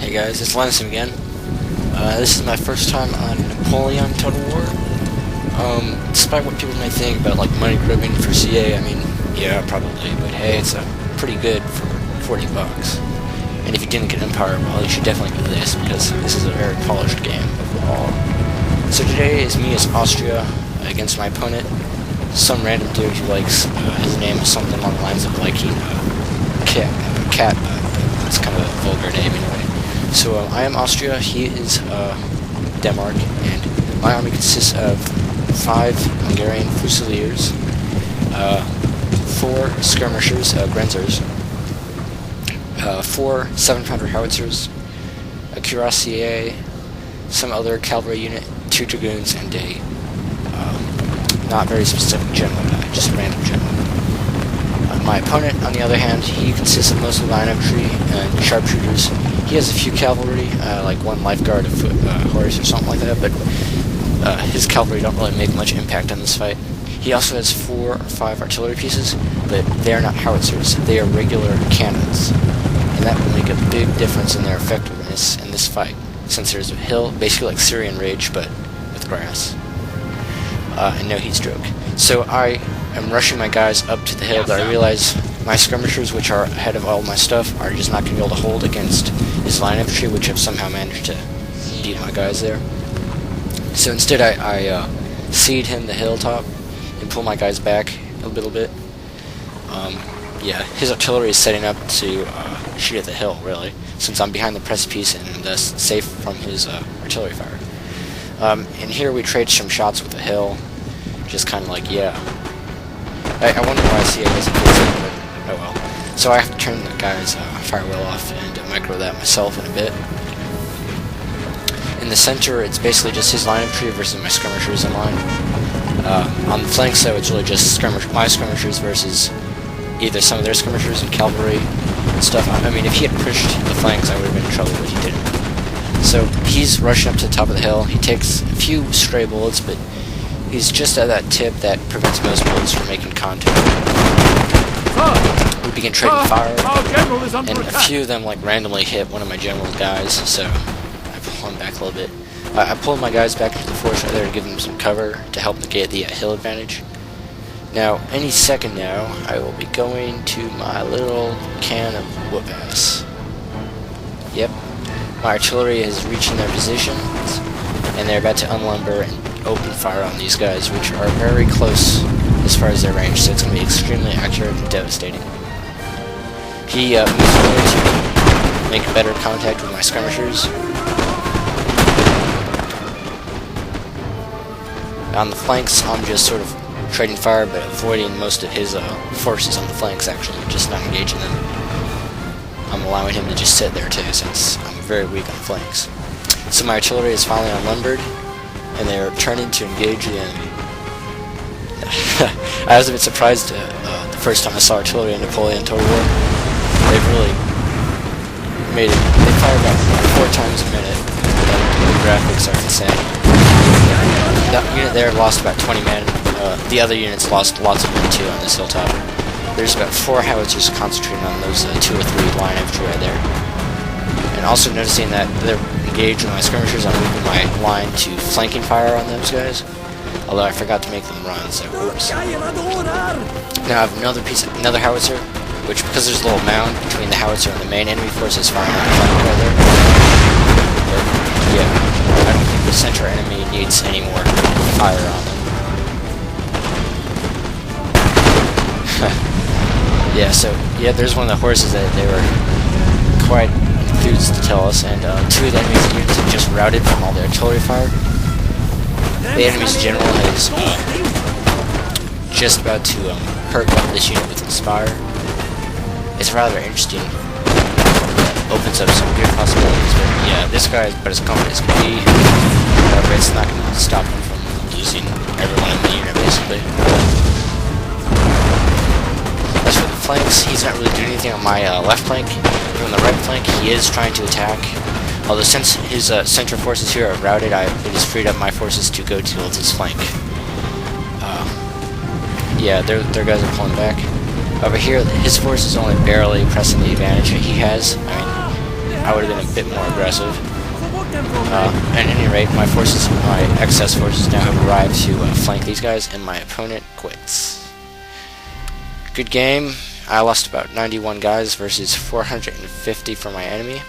Hey guys, it's Lanissum again. This is my first time on Napoleon Total War. Despite what people may think about like money grubbing for CA, I mean, yeah, probably, but hey, it's pretty good for 40 bucks. And if you didn't get Empire, well, you should definitely do this because this is a very polished game overall. So today is me as Austria against my opponent, some random dude who likes his name is something along the lines of liking cat. It's kind of a vulgar name anyway. So I am Austria, he is Denmark, and my army consists of 5 Hungarian Fusiliers, 4 skirmishers, Grenzers, 4 700 howitzers, a cuirassier, some other cavalry unit, 2 dragoons, and a not very specific general guy, just a random general. My opponent, on the other hand, he consists of mostly line infantry and sharpshooters. He has a few cavalry, like 1 lifeguard, a foot horse, or something like that, but his cavalry don't really make much impact on this fight. He also has 4 or 5 artillery pieces, but they are not howitzers. They are regular cannons, and that will make a big difference in their effectiveness in this fight, since there's a hill, basically like Syrian Rage, but with grass. And no heat stroke. So I am rushing my guys up to the hill, but I realize my skirmishers, which are ahead of all my stuff, are just not going to be able to hold against his line infantry, which have somehow managed to beat my guys there. So instead I cede him the hilltop and pull my guys back a little bit. Yeah, his artillery is setting up to shoot at the hill, really, since I'm behind the precipice and thus safe from his artillery fire. And here we trade some shots with the hill, just kind of like, yeah. I wonder why CA doesn't do it, but oh well. So I have to turn the guy's firewheel off and micro that myself in a bit. In the center, it's basically just his line infantry versus my skirmishers in line. On the flanks, though, it's really just my skirmishers versus either some of their skirmishers and cavalry and stuff. I mean, if he had pushed the flanks, I would have been in trouble, but he didn't. So he's rushing up to the top of the hill. He takes a few stray bullets, but he's just at that tip that prevents most bullets from making contact. We begin trading fire, and a few of them like randomly hit one of my general guys, so I pull him back a little bit. I pulled my guys back into the forest right there to give them some cover to help negate the hill advantage. Now, any second now, I will be going to my little can of whoop-ass. Yep. My artillery is reaching their positions, and they're about to unlimber and open fire on these guys, which are very close as far as their range, so it's going to be extremely accurate and devastating. He moves forward to make better contact with my skirmishers. On the flanks, I'm just sort of trading fire, but avoiding most of his forces on the flanks, actually, just not engaging them. I'm allowing him to just sit there too, since I'm very weak on the flanks. So my artillery is finally unlimbered, and they are turning to engage the enemy. I was a bit surprised the first time I saw artillery in Napoleon Total War. They've really made it. They fire about 4 times a minute, and the graphics are insane. That unit there lost about 20 men. The other units lost lots of men too on this hilltop. There's about 4 howitzers concentrating on those 2 or 3 line infantry right there. And also noticing that they're engaged with my skirmishers, I'm moving my line to flanking fire on those guys. Although I forgot to make them run, so oops. Now I have another howitzer, which because there's a little mound between the howitzer and the main enemy force is firing on the flank right there. But yeah, I don't think the center enemy needs any more fire on them. Yeah, so, yeah, there's one of the horses that they were quite enthused to tell us, and 2 of the enemy's units have just routed from all the artillery fire. The enemy's general is just about to hurt up this unit with Inspire. It's rather interesting. Opens up some good possibilities, but yeah, this guy is about as confident as can be. However, it's not going to stop him from losing everyone in the unit, basically. As for the flanks, he's not really doing anything on my left flank. But on the right flank, he is trying to attack. Although since his central forces here are routed, it has freed up my forces to go towards his flank. Yeah, their guys are pulling back. Over here, his force is only barely pressing the advantage that he has. I mean, I would have been a bit more aggressive. At any rate, my excess forces now have arrived to flank these guys, and my opponent quits. Good game. I lost about 91 guys versus 450 for my enemy.